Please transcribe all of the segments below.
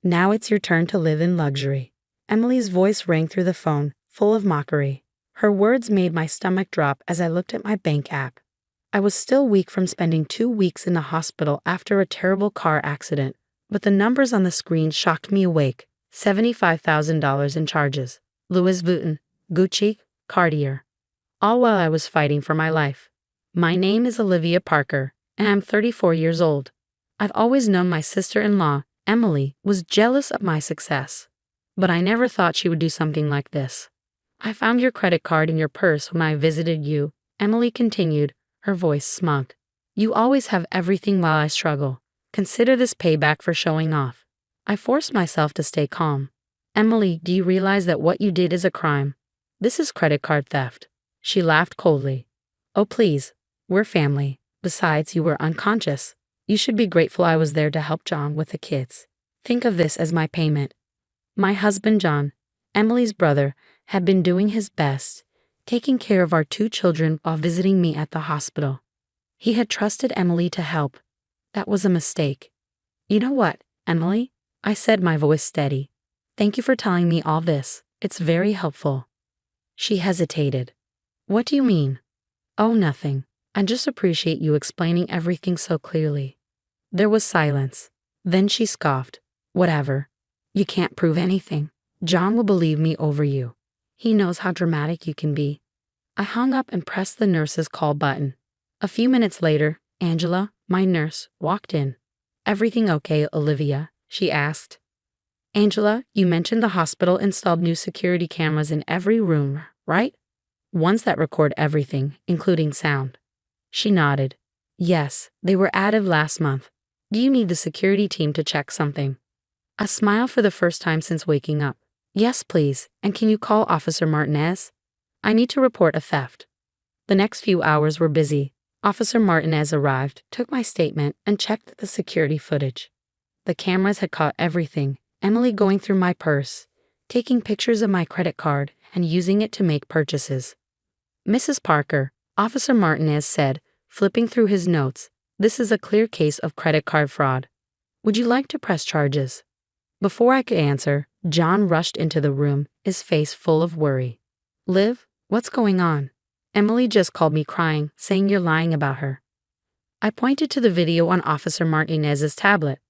Now it's your turn to live in luxury. Emily's voice rang through the phone, full of mockery. Her words made my stomach drop as I looked at my bank app. I was still weak from spending 2 weeks in the hospital after a terrible car accident, but the numbers on the screen shocked me awake. $75,000 in charges. Louis Vuitton, Gucci, Cartier. All while I was fighting for my life. My name is Olivia Parker, and I'm 34 years old. I've always known my sister-in-law, Emily, was jealous of my success. But I never thought she would do something like this. I found your credit card in your purse when I visited you, Emily continued, her voice smug. You always have everything while I struggle. Consider this payback for showing off. I forced myself to stay calm. Emily, do you realize that what you did is a crime? This is credit card theft. She laughed coldly. Oh please, we're family. Besides, you were unconscious. You should be grateful I was there to help John with the kids. Think of this as my payment. My husband John, Emily's brother, had been doing his best, taking care of our 2 children while visiting me at the hospital. He had trusted Emily to help. That was a mistake. You know what, Emily? I said, my voice steady. Thank you for telling me all this. It's very helpful. She hesitated. What do you mean? Oh, nothing. I just appreciate you explaining everything so clearly. There was silence. Then she scoffed. Whatever. You can't prove anything. John will believe me over you. He knows how dramatic you can be. I hung up and pressed the nurse's call button. A few minutes later, Angela, my nurse, walked in. Everything okay, Olivia? She asked. Angela, you mentioned the hospital installed new security cameras in every room, right? Ones that record everything, including sound. She nodded. Yes, they were added last month. Do you need the security team to check something? A smile for the first time since waking up. Yes, please, and can you call Officer Martinez? I need to report a theft. The next few hours were busy. Officer Martinez arrived, took my statement, and checked the security footage. The cameras had caught everything. Emily going through my purse, taking pictures of my credit card, and using it to make purchases. Mrs. Parker, Officer Martinez said, flipping through his notes, this is a clear case of credit card fraud. Would you like to press charges? Before I could answer, John rushed into the room, his face full of worry. Liv, what's going on? Emily just called me crying, saying you're lying about her. I pointed to the video on Officer Martinez's tablet.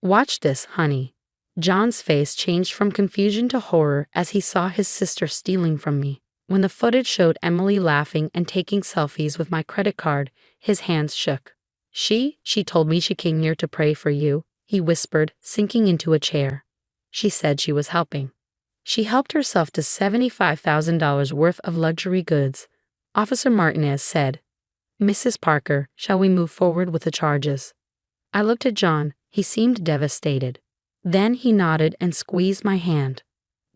Watch this, honey. John's face changed from confusion to horror as he saw his sister stealing from me. When the footage showed Emily laughing and taking selfies with my credit card, his hands shook. She told me she came here to pray for you, he whispered, sinking into a chair. She said she was helping. She helped herself to $75,000 worth of luxury goods. Officer Martinez said, Mrs. Parker, shall we move forward with the charges? I looked at John. He seemed devastated. Then he nodded and squeezed my hand.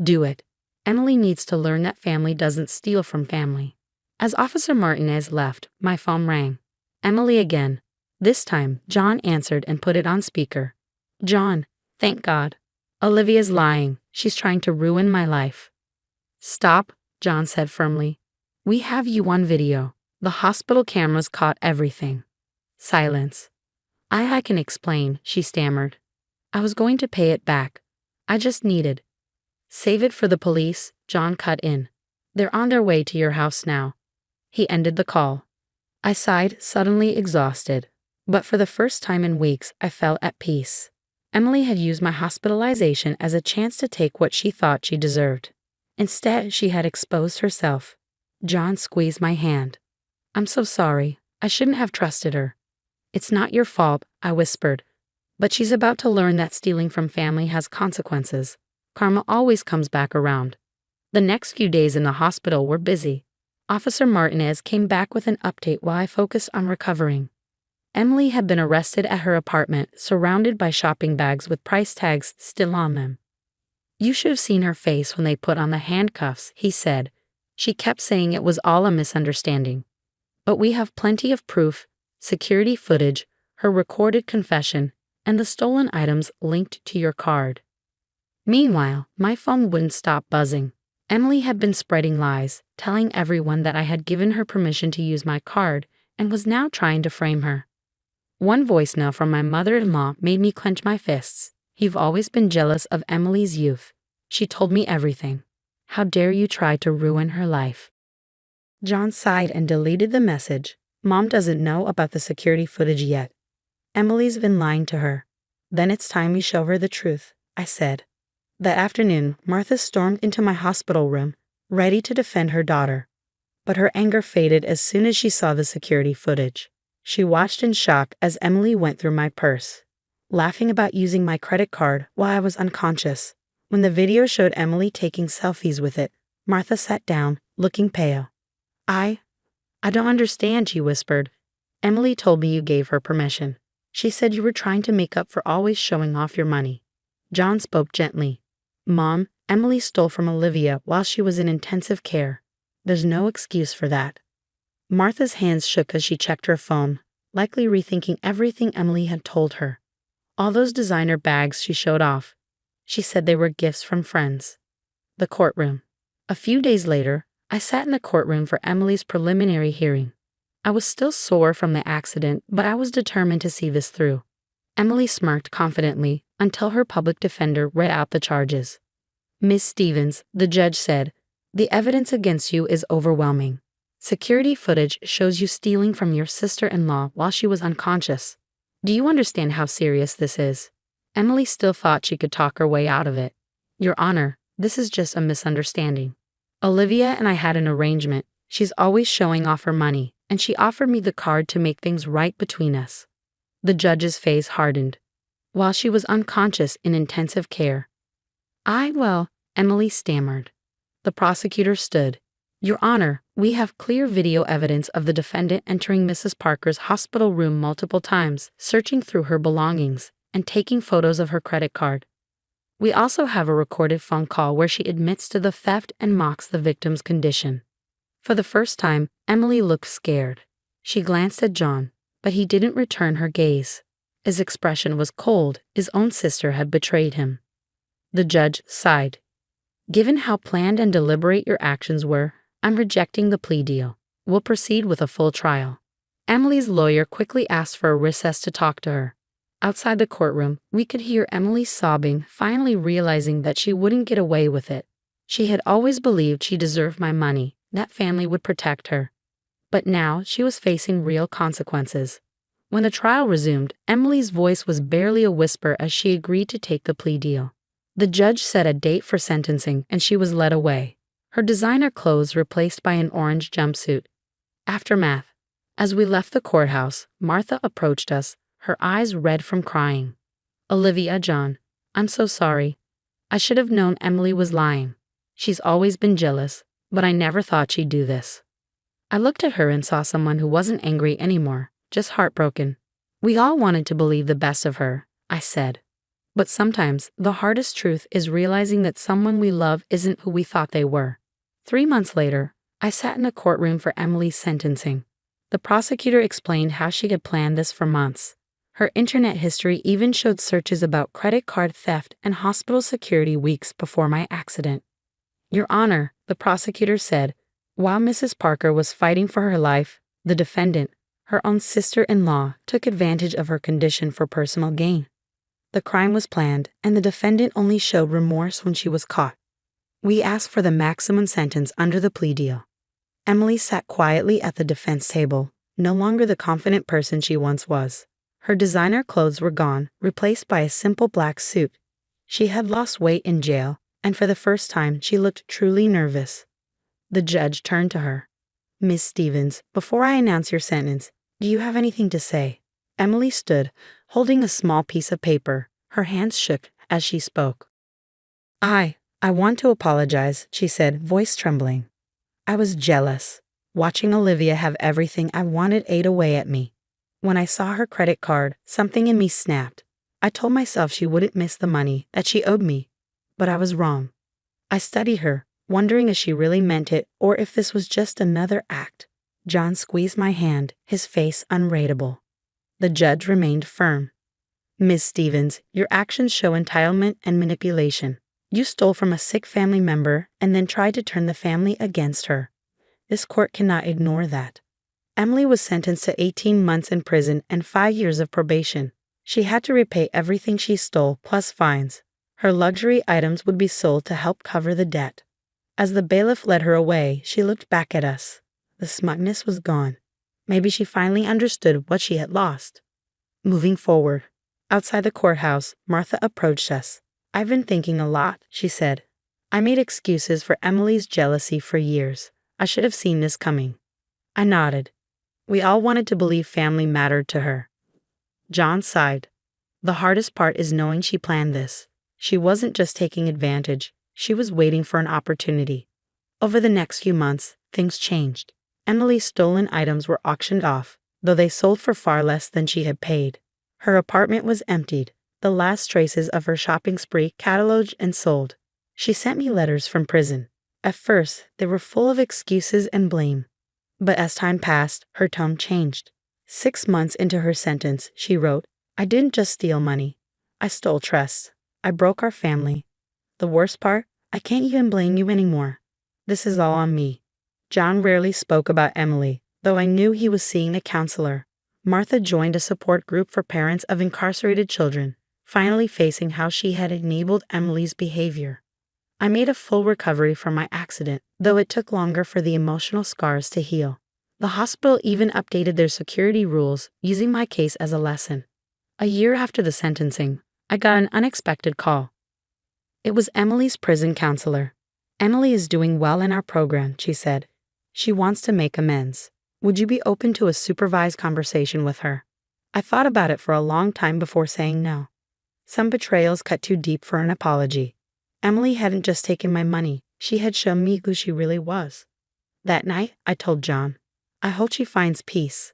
Do it. Emily needs to learn that family doesn't steal from family. As Officer Martinez left, my phone rang. Emily again. This time, John answered and put it on speaker. John, thank God. Olivia's lying. She's trying to ruin my life. Stop, John said firmly. We have you on video. The hospital cameras caught everything. Silence. I can explain, she stammered. I was going to pay it back. I just needed. Save it for the police, John cut in. They're on their way to your house now. He ended the call. I sighed, suddenly exhausted. But for the first time in weeks, I felt at peace. Emily had used my hospitalization as a chance to take what she thought she deserved. Instead, she had exposed herself. John squeezed my hand. I'm so sorry. I shouldn't have trusted her. It's not your fault, I whispered. But she's about to learn that stealing from family has consequences. Karma always comes back around. The next few days in the hospital were busy. Officer Martinez came back with an update while I focused on recovering. Emily had been arrested at her apartment, surrounded by shopping bags with price tags still on them. You should have seen her face when they put on the handcuffs, he said. She kept saying it was all a misunderstanding. But we have plenty of proof, security footage, her recorded confession, and the stolen items linked to your card. Meanwhile, my phone wouldn't stop buzzing. Emily had been spreading lies, telling everyone that I had given her permission to use my card and was now trying to frame her. One voicemail from my mother-in-law made me clench my fists. You've always been jealous of Emily's youth. She told me everything. How dare you try to ruin her life?" John sighed and deleted the message. Mom doesn't know about the security footage yet. Emily's been lying to her. Then it's time we show her the truth, I said. That afternoon, Martha stormed into my hospital room, ready to defend her daughter. But her anger faded as soon as she saw the security footage. She watched in shock as Emily went through my purse, laughing about using my credit card while I was unconscious. When the video showed Emily taking selfies with it, Martha sat down, looking pale. I don't understand," she whispered. "Emily told me you gave her permission. She said you were trying to make up for always showing off your money." John spoke gently. "Mom, Emily stole from Olivia while she was in intensive care. There's no excuse for that." Martha's hands shook as she checked her phone, likely rethinking everything Emily had told her. All those designer bags she showed off. She said they were gifts from friends. The courtroom. A few days later, I sat in the courtroom for Emily's preliminary hearing. I was still sore from the accident, but I was determined to see this through. Emily smirked confidently until her public defender read out the charges. "Miss Stevens," the judge said, "the evidence against you is overwhelming. Security footage shows you stealing from your sister-in-law while she was unconscious. Do you understand how serious this is?" Emily still thought she could talk her way out of it. "Your Honor, this is just a misunderstanding. Olivia and I had an arrangement. She's always showing off her money, and she offered me the card to make things right between us." The judge's face hardened. "While she was unconscious in intensive care." Well," Emily stammered. The prosecutor stood. "Your Honor, we have clear video evidence of the defendant entering Mrs. Parker's hospital room multiple times, searching through her belongings, and taking photos of her credit card. We also have a recorded phone call where she admits to the theft and mocks the victim's condition." For the first time, Emily looked scared. She glanced at John, but he didn't return her gaze. His expression was cold. His own sister had betrayed him. The judge sighed. "Given how planned and deliberate your actions were, I'm rejecting the plea deal. We'll proceed with a full trial." Emily's lawyer quickly asked for a recess to talk to her. Outside the courtroom, we could hear Emily sobbing, finally realizing that she wouldn't get away with it. She had always believed she deserved my money, that family would protect her. But now she was facing real consequences. When the trial resumed, Emily's voice was barely a whisper as she agreed to take the plea deal. The judge set a date for sentencing and she was led away, her designer clothes replaced by an orange jumpsuit. Aftermath. As we left the courthouse, Martha approached us, her eyes red from crying. "Olivia, John, I'm so sorry. I should have known Emily was lying. She's always been jealous, but I never thought she'd do this." I looked at her and saw someone who wasn't angry anymore, just heartbroken. "We all wanted to believe the best of her," I said. "But sometimes the hardest truth is realizing that someone we love isn't who we thought they were." 3 months later, I sat in a courtroom for Emily's sentencing. The prosecutor explained how she had planned this for months. Her internet history even showed searches about credit card theft and hospital security weeks before my accident. "Your Honor," the prosecutor said, "while Mrs. Parker was fighting for her life, the defendant, her own sister-in-law, took advantage of her condition for personal gain. The crime was planned, and the defendant only showed remorse when she was caught. We asked for the maximum sentence under the plea deal." Emily sat quietly at the defense table, no longer the confident person she once was. Her designer clothes were gone, replaced by a simple black suit. She had lost weight in jail, and for the first time she looked truly nervous. The judge turned to her. "Miss Stevens, before I announce your sentence, do you have anything to say?" Emily stood, holding a small piece of paper. Her hands shook as she spoke. I want to apologize," she said, voice trembling. "I was jealous. Watching Olivia have everything I wanted ate away at me. When I saw her credit card, something in me snapped. I told myself she wouldn't miss the money, that she owed me. But I was wrong. I studied her, wondering if she really meant it or if this was just another act." John squeezed my hand, his face unreadable. The judge remained firm. "Miss Stevens, your actions show entitlement and manipulation. You stole from a sick family member and then tried to turn the family against her. This court cannot ignore that." Emily was sentenced to 18 months in prison and 5 years of probation. She had to repay everything she stole, plus fines. Her luxury items would be sold to help cover the debt. As the bailiff led her away, she looked back at us. The smugness was gone. Maybe she finally understood what she had lost. Moving forward. Outside the courthouse, Martha approached us. "I've been thinking a lot," she said. "I made excuses for Emily's jealousy for years. I should have seen this coming." I nodded. We all wanted to believe family mattered to her. John sighed. "The hardest part is knowing she planned this. She wasn't just taking advantage, she was waiting for an opportunity." Over the next few months, things changed. Emily's stolen items were auctioned off, though they sold for far less than she had paid. Her apartment was emptied, the last traces of her shopping spree cataloged and sold. She sent me letters from prison. At first, they were full of excuses and blame. But as time passed, her tone changed. 6 months into her sentence, she wrote, "I didn't just steal money. I stole trust. I broke our family. The worst part, I can't even blame you anymore. This is all on me." John rarely spoke about Emily, though I knew he was seeing a counselor. Martha joined a support group for parents of incarcerated children, finally facing how she had enabled Emily's behavior. I made a full recovery from my accident, though it took longer for the emotional scars to heal. The hospital even updated their security rules, using my case as a lesson. A year after the sentencing, I got an unexpected call. It was Emily's prison counselor. "Emily is doing well in our program," she said. "She wants to make amends. Would you be open to a supervised conversation with her?" I thought about it for a long time before saying no. Some betrayals cut too deep for an apology. Emily hadn't just taken my money, she had shown me who she really was. That night, I told John, "I hope she finds peace.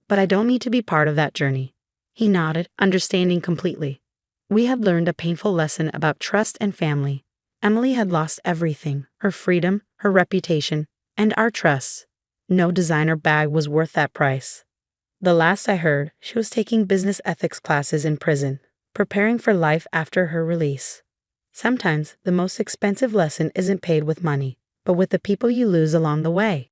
But I don't need to be part of that journey." He nodded, understanding completely. We had learned a painful lesson about trust and family. Emily had lost everything, her freedom, her reputation, and our trust. No designer bag was worth that price. The last I heard, she was taking business ethics classes in prison, preparing for life after her release. Sometimes the most expensive lesson isn't paid with money, but with the people you lose along the way.